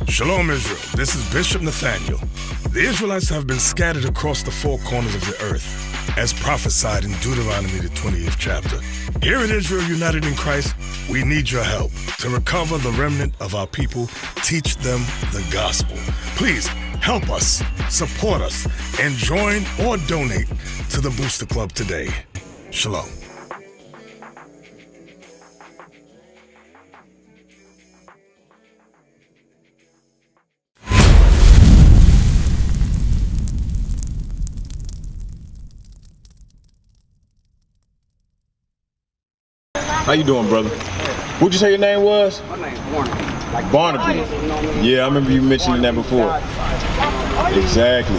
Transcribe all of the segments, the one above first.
Shalom, Israel. This is Bishop Nathaniel. The Israelites have been scattered across the four corners of the earth, as prophesied in Deuteronomy, the 20th chapter. Here in Israel United in Christ, we need your help to recover the remnant of our people, teach them the gospel. Please help us, support us, and join or donate to the Booster Club today. Shalom. How you doing, brother? What'd you say your name was? My name's Barnabe. Like Barnabe. Yeah, I remember you mentioning that before. Exactly.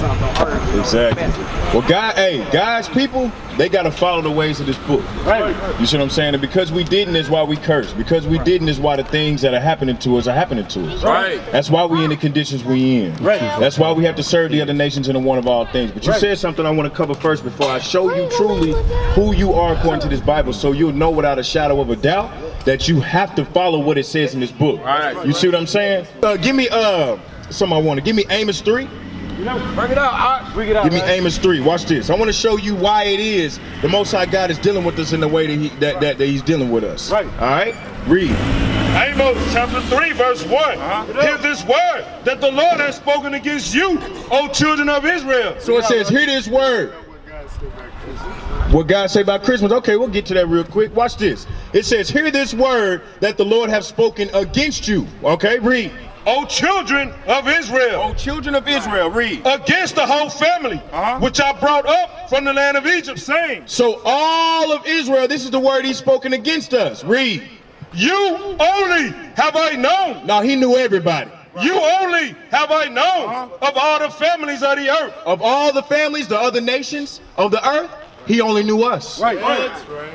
Well, guys, people, they got to follow the ways of this book. Right. You see what I'm saying? And because we didn't is why we curse. Because we didn't is why the things that are happening to us are happening to us. Right. That's why we in the conditions we in. Right. That's why we have to serve the other nations in the one of all things. But you said something I want to cover first before I show you truly who you are according to this Bible, so you'll know without a shadow of a doubt that you have to follow what it says in this book. Right. You see what I'm saying? Give me something I want to give me Amos 3. Bring it out. Bring it out. Give me Amos 3. Watch this. I want to show you why it is the Most High God is dealing with us in the way that He's dealing with us. Right. All right. Read. Amos chapter 3 verse 1. Hear this word that the Lord has spoken against you, O children of Israel. So it says, hear this word. What God say about Christmas? Okay, we'll get to that real quick. Watch this. It says, hear this word that the Lord has spoken against you. Okay, read. O children of Israel. O children of Israel, read. Against the whole family, which I brought up from the land of Egypt, saying. So all of Israel, this is the word He's spoken against us. Read. You only have I known. Now He knew everybody. You only have I known of all the families of the earth. Of all the families, the other nations of the earth, He only knew us. Right.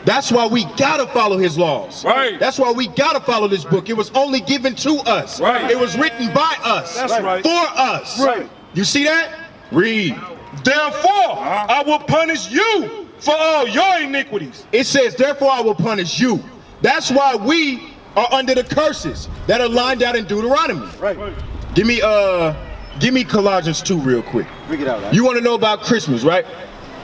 That's why we gotta follow His laws. Right. That's why we gotta follow this book. It was only given to us. Right. It was written by us. That's right. For us. Right. You see that? Read. Therefore, I will punish you for all your iniquities. It says, therefore I will punish you. That's why we are under the curses that are lined out in Deuteronomy. Right. Give me Colossians 2 real quick. Bring it out. Right? You want to know about Christmas, right?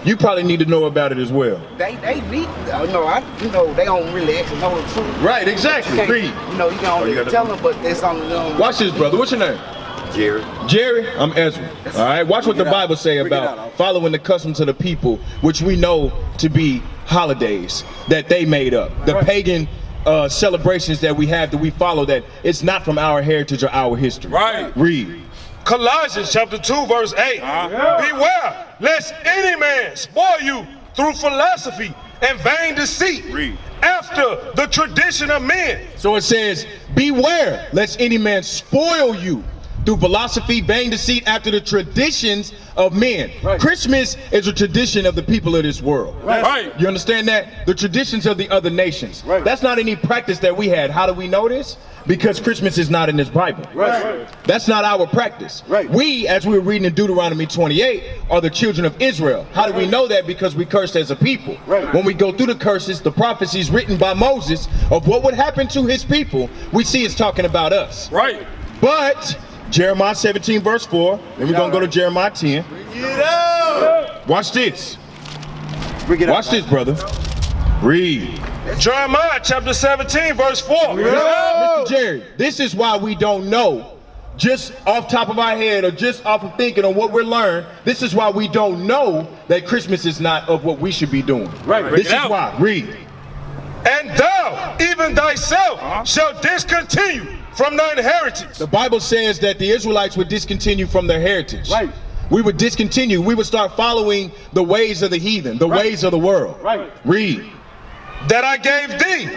You probably need to know about it as well. They need. They don't really actually know the truth. Right, exactly. Read. You can only tell them, but it's on them. Watch this, brother. What's your name? Jerry. Jerry, I'm Ezra. All right, watch what the Bible say about following the customs of the people, which we know to be holidays that they made up. The pagan celebrations that we have, that we follow, that it's not from our heritage or our history. Right. Read. Colossians chapter 2 verse 8. Beware lest any man spoil you through philosophy and vain deceit. Read. After the tradition of men. So it says, beware lest any man spoil you through philosophy, vain deceit, after the traditions of men. Right. Christmas is a tradition of the people of this world. Right. You understand that? The traditions of the other nations. Right. That's not any practice that we had. How do we know this? Because Christmas is not in this Bible. Right. That's not our practice. Right. We, as we were reading in Deuteronomy 28, are the children of Israel. How do we know that? Because we cursed as a people. Right. When we go through the curses, the prophecies written by Moses of what would happen to his people, we see it's talking about us. Right. But Jeremiah 17 verse 4, then we're going to go to Jeremiah 10. Watch this. Watch this, brother. Read. Jeremiah chapter 17 verse 4. Mr. Jerry, this is why we don't know, just off top of our head or just off of thinking on what we're learning. This is why we don't know that Christmas is not of what we should be doing. Right. This is why. Read. And thou, even thyself, shall discontinue from thine heritage. The Bible says that the Israelites would discontinue from their heritage. Right. We would discontinue. We would start following the ways of the heathen, the ways of the world. Right. Read. That I gave thee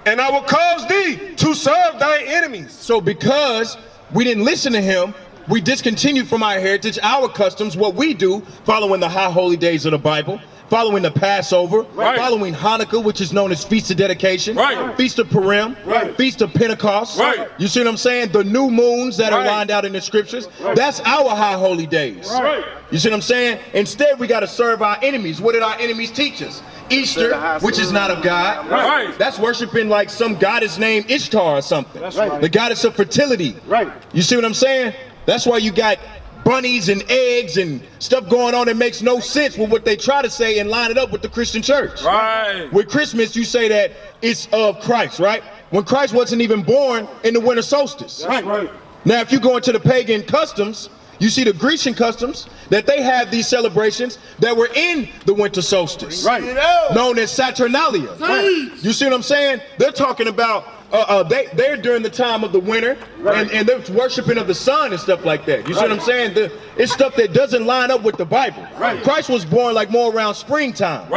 And I will cause thee to serve thy enemies. So because we didn't listen to him, we discontinued from our heritage, our customs, what we do, following the high holy days of the Bible, following the Passover, following Hanukkah, which is known as Feast of Dedication, Feast of Purim, Feast of Pentecost. You see what I'm saying? The new moons that are lined out in the scriptures. That's our high holy days. You see what I'm saying? Instead, we got to serve our enemies. What did our enemies teach us? Easter, which is not of God. That's worshiping like some goddess named Ishtar or something. The goddess of fertility. You see what I'm saying? That's why you got bunnies and eggs and stuff going on that makes no sense with what they try to say and line it up with the Christian church. With Christmas, you say that it's of Christ, right? When Christ wasn't even born in the winter solstice. Now, if you go into the pagan customs, you see the Grecian customs, that they have these celebrations that were in the winter solstice, known as Saturnalia. You see what I'm saying? They're talking about, they're during the time of the winter, and they're worshiping of the sun and stuff like that. You see what I'm saying? It's stuff that doesn't line up with the Bible. Christ was born like more around springtime,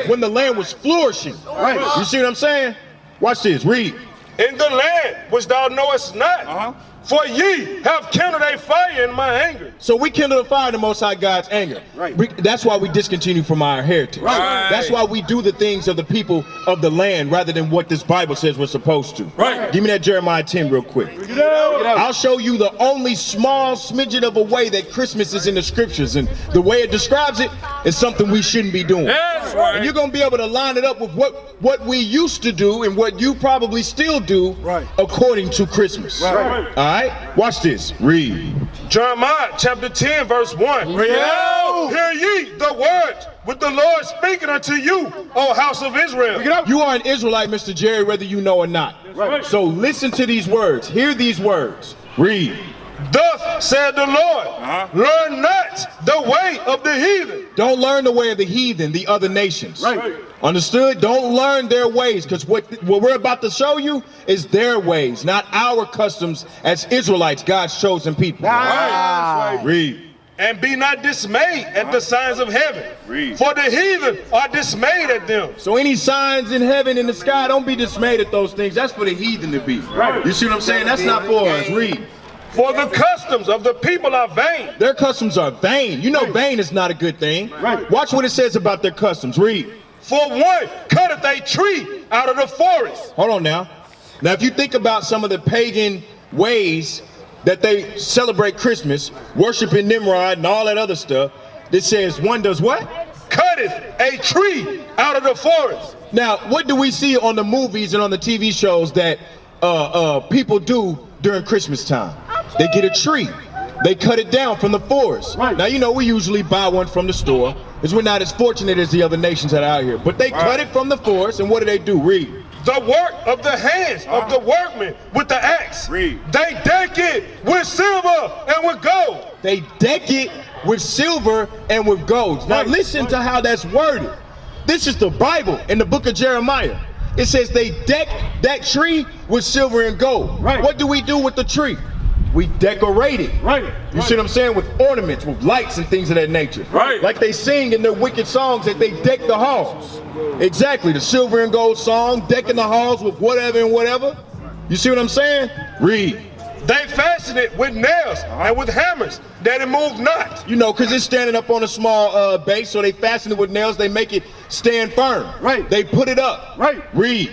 when the land was flourishing. You see what I'm saying? Watch this, read. In the land which thou knowest not, for ye have kindled a fire in my anger. So we kindle a fire in the Most High God's anger. That's why we discontinue from our heritage. That's why we do the things of the people of the land rather than what this Bible says we're supposed to. Give me that Jeremiah 10 real quick. I'll show you the only small smidgen of a way that Christmas is in the scriptures, and the way it describes it is something we shouldn't be doing. And you're going to be able to line it up with what we used to do and what you probably still do according to Christmas. All right? Watch this. Read. Jeremiah chapter 10 verse 1. Hear ye the words with the Lord speaking unto you, O house of Israel. You are an Israelite, Mr. Jerry, whether you know or not. So listen to these words. Hear these words. Read. Thus said the Lord, learn not the way of the heathen. Don't learn the way of the heathen, the other nations. Understood? Don't learn their ways, because what we're about to show you is their ways, not our customs as Israelites, God's chosen people. Read. And be not dismayed at the signs of heaven, for the heathen are dismayed at them. So any signs in heaven, in the sky, don't be dismayed at those things. That's for the heathen to be. You see what I'm saying? That's not for us. Read. For the customs of the people are vain. Their customs are vain. You know vain is not a good thing. Watch what it says about their customs. Read. For one cutteth a tree out of the forest. Hold on now. Now, if you think about some of the pagan ways that they celebrate Christmas, worshiping Nimrod and all that other stuff, it says one does what? Cutteth a tree out of the forest. Now, what do we see on the movies and on the TV shows that people do during Christmas time? They get a tree. They cut it down from the forest. Now, you know, we usually buy one from the store, because we're not as fortunate as the other nations that are out here. But they cut it from the forest, and what do? Read. The work of the hands of the workmen with the axe. Read. They deck it with silver and with gold. They deck it with silver and with gold. Now, listen to how that's worded. This is the Bible in the book of Jeremiah. It says they deck that tree with silver and gold. What do we do with the tree? We decorate it. You see what I'm saying? With ornaments, with lights and things of that nature. Like they sing in their wicked songs that they deck the halls. Exactly, the silver and gold song, decking the halls with whatever and whatever. You see what I'm saying? Read. They fasten it with nails and with hammers, that it move not. You know, because it's standing up on a small base, so they fasten it with nails, they make it stand firm. They put it up. Read.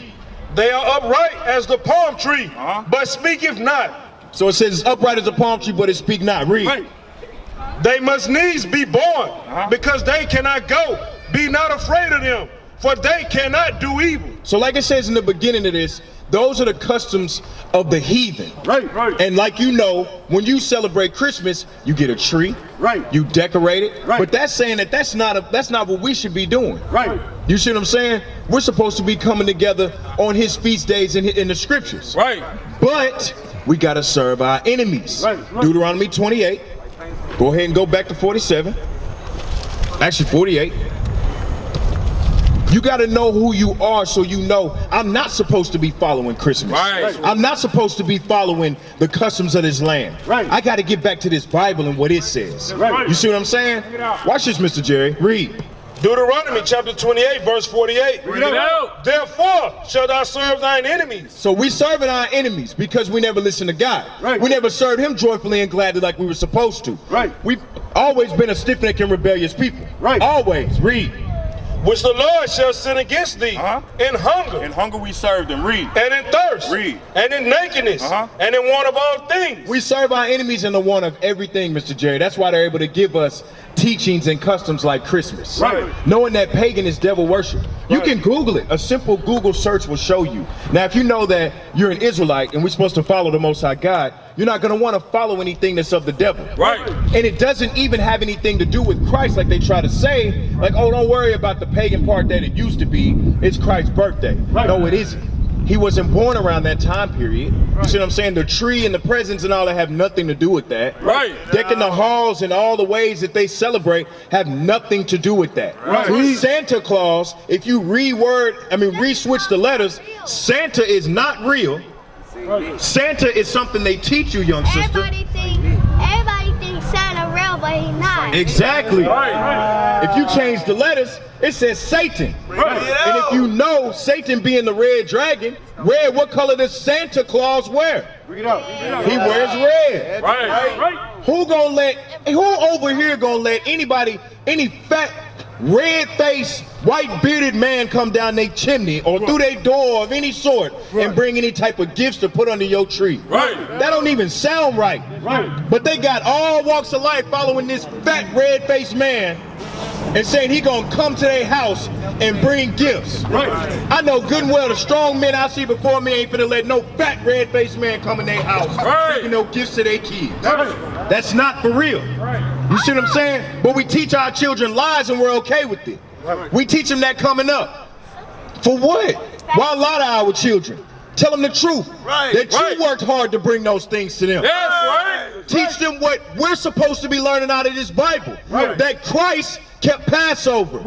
They are upright as the palm tree, but speaketh not. So it says it's upright as a palm tree, but it speak not. Read. They must needs be born, because they cannot go. Be not afraid of them, for they cannot do evil. So like it says in the beginning of this, those are the customs of the heathen. And like you know, when you celebrate Christmas, you get a tree. You decorate it. But that's saying that that's not what we should be doing. You see what I'm saying? We're supposed to be coming together on his feast days in the scriptures. But we got to serve our enemies. Deuteronomy 28. Go ahead and go back to 47. Actually 48. You got to know who you are, so you know I'm not supposed to be following Christmas. I'm not supposed to be following the customs of this land. I got to get back to this Bible and what it says. You see what I'm saying? Watch this, Mr. Jerry. Read. Deuteronomy chapter 28, verse 48. Bring it out. Therefore shalt thou serve thine enemies. So we serving our enemies because we never listened to God. Right. We never served him joyfully and gladly like we were supposed to. Right. We've always been a stiff-necked and rebellious people. Right. Always. Read. Which the Lord shall send against thee in hunger, In hunger we served them. Read. and in thirst, Read. and in nakedness, and in want of all things. We serve our enemies in the want of everything, Mr. Jerry. That's why they're able to give us teachings and customs like Christmas. Right. Knowing that pagan is devil worship. You can Google it. A simple Google search will show you. Now, if you know that you're an Israelite and we're supposed to follow the Most High God, you're not going to want to follow anything that's of the devil. Right. And it doesn't even have anything to do with Christ like they try to say. Like, oh, don't worry about the pagan part that it used to be. It's Christ's birthday. Right. No, it isn't. He wasn't born around that time period. You see what I'm saying? The tree and the presents and all that have nothing to do with that. Right. Decking the halls and all the ways that they celebrate have nothing to do with that. Right. Santa Claus, if you re-switch the letters, Santa is not real. Santa is something they teach you, young sister. Everybody thinks Santa real, but he's not. Exactly. If you change the letters, it says Satan. And if you know Satan being the red dragon, what color does Santa Claus wear? Bring it out. He wears red. Right. Who over here gonna let any fat, red-faced, white-bearded man come down their chimney or through their door of any sort and bring any type of gifts to put under your tree? Right. That don't even sound right. But they got all walks of life following this fat, red-faced man and saying he gonna come to their house and bring gifts. I know good and well the strong men I see before me ain't finna let no fat, red-faced man come in their house bringing no gifts to their kids. That's not for real. You see what I'm saying? But we teach our children lies and we're okay with it. We teach them that coming up. For what? Why lie to our children? Tell them the truth. That you worked hard to bring those things to them. That's right. Teach them what we're supposed to be learning out of this Bible. That Christ kept Passover.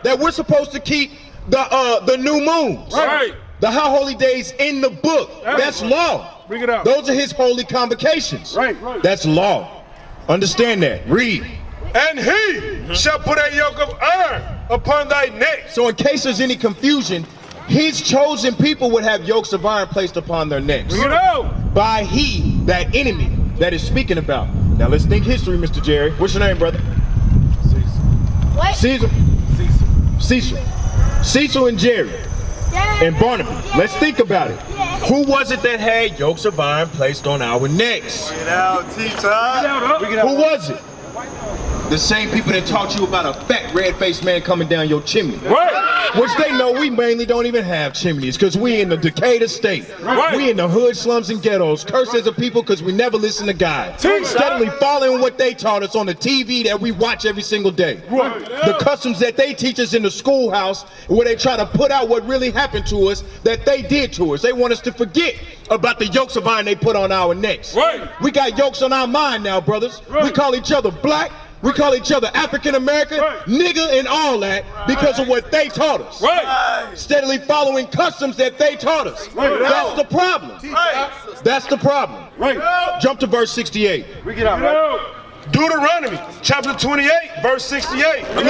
That we're supposed to keep the new moons. The high holy days in the book. That's law. Bring it out. Those are his holy convocations. That's law. Understand that. Read. And he shall put a yoke of iron upon thy neck. So in case there's any confusion, his chosen people would have yokes of iron placed upon their necks. Bring it out. By he, that enemy that is speaking about. Now let's think history, Mr. Jerry. What's your name, brother? What? Cecil. Cecil and Jerry and Barnabe. Let's think about it. Who was it that had yokes of iron placed on our necks? Get out, teacher. Who was it? The same people that taught you about a fat red-faced man coming down your chimney. Which they know we mainly don't even have chimneys because we in the Decatur state. We in the hood, slums, and ghettos. Cursed as a people because we never listen to God. Steadily following what they taught us on the TV that we watch every single day. The customs that they teach us in the schoolhouse where they try to put out what really happened to us that they did to us. They want us to forget about the yokes of iron they put on our necks. We got yokes on our mind now, brothers. We call each other black. We call each other African American, nigga, and all that because of what they taught us. Steadily following customs that they taught us. That's the problem. That's the problem. Jump to verse 68. Bring it out. Deuteronomy chapter 28, verse 68. A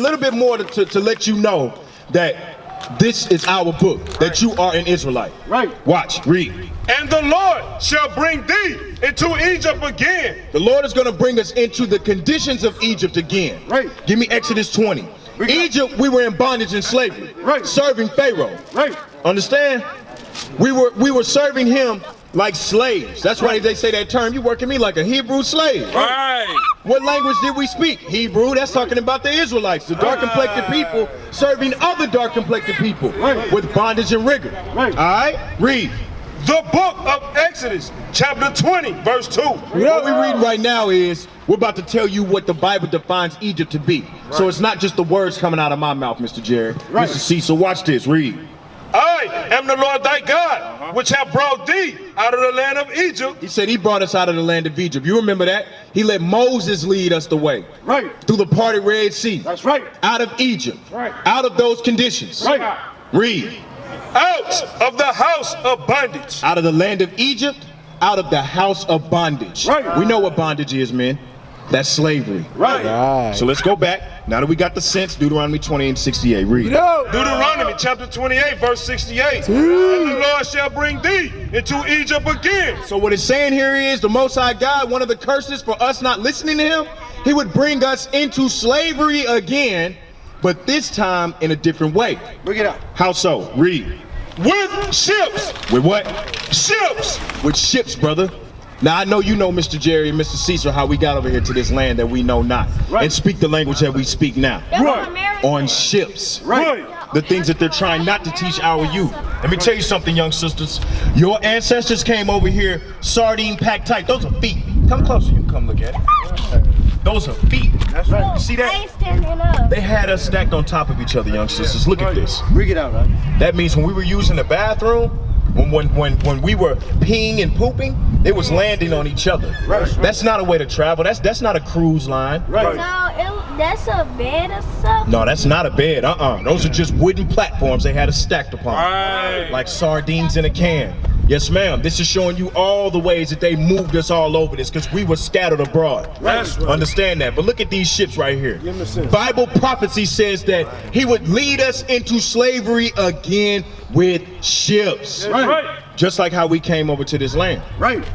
little bit more to let you know that this is our book, that you are an Israelite. Watch, read. And the Lord shall bring thee into Egypt again. The Lord is going to bring us into the conditions of Egypt again. Give me Exodus 20. Egypt, we were in bondage and slavery, serving Pharaoh. Understand? We were serving him like slaves. That's why they say that term, you working me like a Hebrew slave. What language did we speak? Hebrew. That's talking about the Israelites, the dark-complected people serving other dark-complected people with bondage and rigor. All right? Read. The book of Exodus, chapter 20, verse 2. What we read right now is, we're about to tell you what the Bible defines Egypt to be. So it's not just the words coming out of my mouth, Mr. Jerry. Mr. Cecil, watch this, read. I am the Lord thy God, which have brought thee out of the land of Egypt. He said he brought us out of the land of Egypt. You remember that? He let Moses lead us the way. Through the parted Red Sea. That's right. Out of Egypt. Out of those conditions. Read. Out of the house of bondage. Out of the land of Egypt, out of the house of bondage. We know what bondage is, men. That's slavery. Right. So let's go back. Now that we got the sense, Deuteronomy 28:68. Read. Deuteronomy chapter 28, verse 68. And the Lord shall bring thee into Egypt again. So what it's saying here is the Most High God, one of the curses for us not listening to him, he would bring us into slavery again, but this time in a different way. Bring it out. How so? Read. With ships. With what? Ships. With ships, brother. Now I know you know Mr. Jerry and Mr. Cecil how we got over here to this land that we know not, and speak the language that we speak now. On ships. The things that they're trying not to teach our youth. Let me tell you something, young sisters. Your ancestors came over here sardine packed tight. Those are feet. Come closer, you can come look at it. Those are feet. That's right. You see I ain't that? standing up. They had us stacked on top of each other, young sisters. Look at this. Bring it out, right? That means when we were using the bathroom, when we were peeing and pooping, it was landing on each other. That's not a way to travel. That's not a cruise line. No, that's a bed or something. No, that's not a bed. Those are just wooden platforms they had us stacked upon. Like sardines in a can. Yes, ma'am. This is showing you all the ways that they moved us all over this because we were scattered abroad. Understand that. But look at these ships right here. Bible prophecy says that he would lead us into slavery again with ships. Just like how we came over to this land.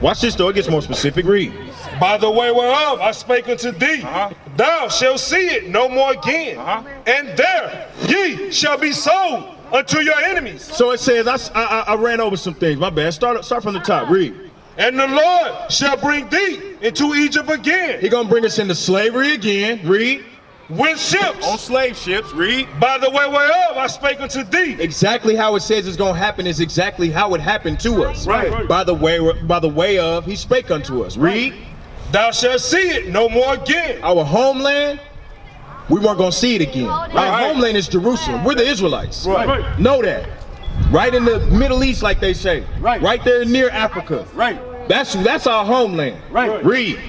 Watch this though, it gets more specific. Read. By the way whereof I spake unto thee, thou shalt see it no more again. And there ye shall be sold unto your enemies. So it says, I ran over some things. My bad. Start from the top. Read. And the Lord shall bring thee into Egypt again. He gonna bring us into slavery again. Read. With ships. On slave ships. Read. By the way whereof I spake unto thee. Exactly how it says it's gonna happen is exactly how it happened to us. By the way of he spake unto us. Read. Thou shalt see it no more again. Our homeland, we weren't gonna see it again. Our homeland is Jerusalem. We're the Israelites. Know that. Right in the Middle East, like they say. Right there near Africa. That's our homeland. Read.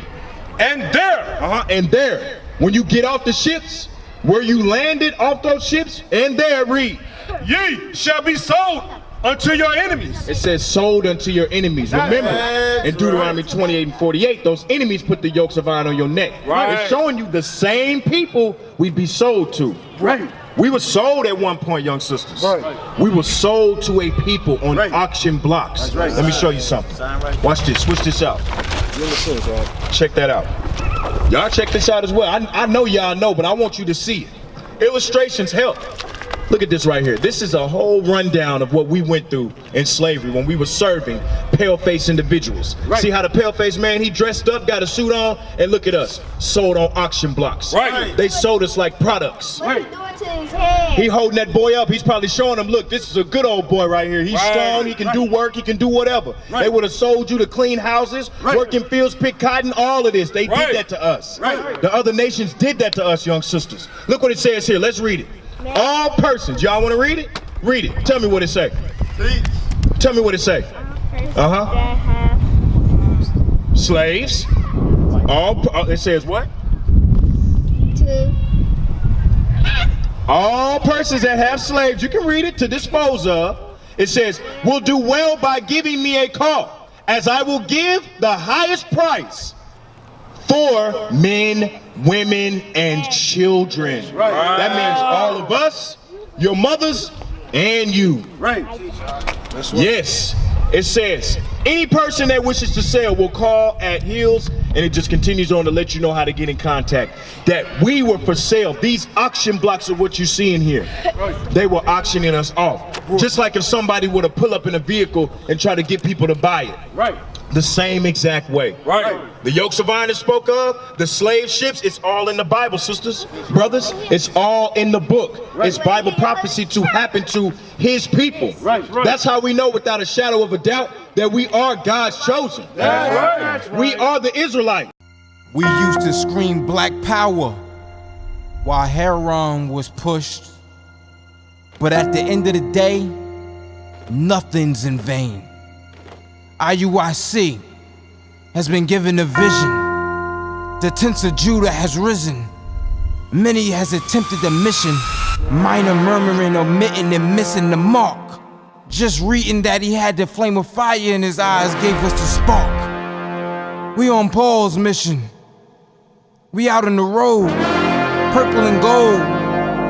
And there. And there. When you get off the ships, where you landed off those ships, and there, read. Ye shall be sold unto your enemies. It says sold unto your enemies. Remember, in Deuteronomy 28:48, those enemies put the yokes of iron on your neck. It's showing you the same people we'd be sold to. We were sold at one point, young sisters. We were sold to a people on auction blocks. Let me show you something. Watch this. Switch this out. Check that out. Y'all check this out as well. I know y'all know, but I want you to see it. Illustrations help. Look at this right here. This is a whole rundown of what we went through in slavery when we were serving pale-faced individuals. See how the pale-faced man, he dressed up, got a suit on, and look at us, sold on auction blocks. They sold us like products. What are you doing to his head? He holding that boy up. He's probably showing him, look, this is a good old boy right here. He's strong. He can do work. He can do whatever. They would have sold you to clean houses, work in fields, pick cotton, all of this. They did that to us. The other nations did that to us, young sisters. Look what it says here. Let's read it. All persons. Y'all want to read it? Read it. Tell me what it say. Tell me what it say. Slaves. It says what? All persons that have slaves, you can read it, to dispose of. It says, will do well by giving me a call, as I will give the highest price for men, women, and children. That means all of us, your mothers, and you. Yes. It says, any person that wishes to sell will call at Hills, and it just continues on to let you know how to get in contact. That we were for sale. These auction blocks are what you see in here. They were auctioning us off. Just like if somebody were to pull up in a vehicle and try to get people to buy it. The same exact way. The yokes of iron is spoke of, the slave ships, it's all in the Bible, sisters, brothers. It's all in the book. It's Bible prophecy to happen to his people. That's how we know without a shadow of a doubt that we are God's chosen. We are the Israelites. We used to scream black power while Heron was pushed. But at the end of the day, nothing's in vain. IUIC has been given a vision. The tents of Judah has risen. Many has attempted the mission. Minor murmuring, omitting, and missing the mark. Just reading that he had the flame of fire in his eyes gave us the spark. We on Paul's mission We out on the road, purple and gold.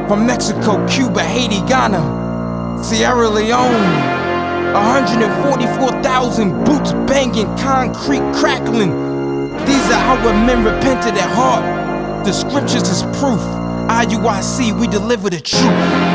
From Mexico, Cuba, Haiti, Ghana, Sierra Leone. 144,000 boots banging, concrete crackling. These are our men repented at heart. The scriptures is proof. IUIC, we deliver the truth.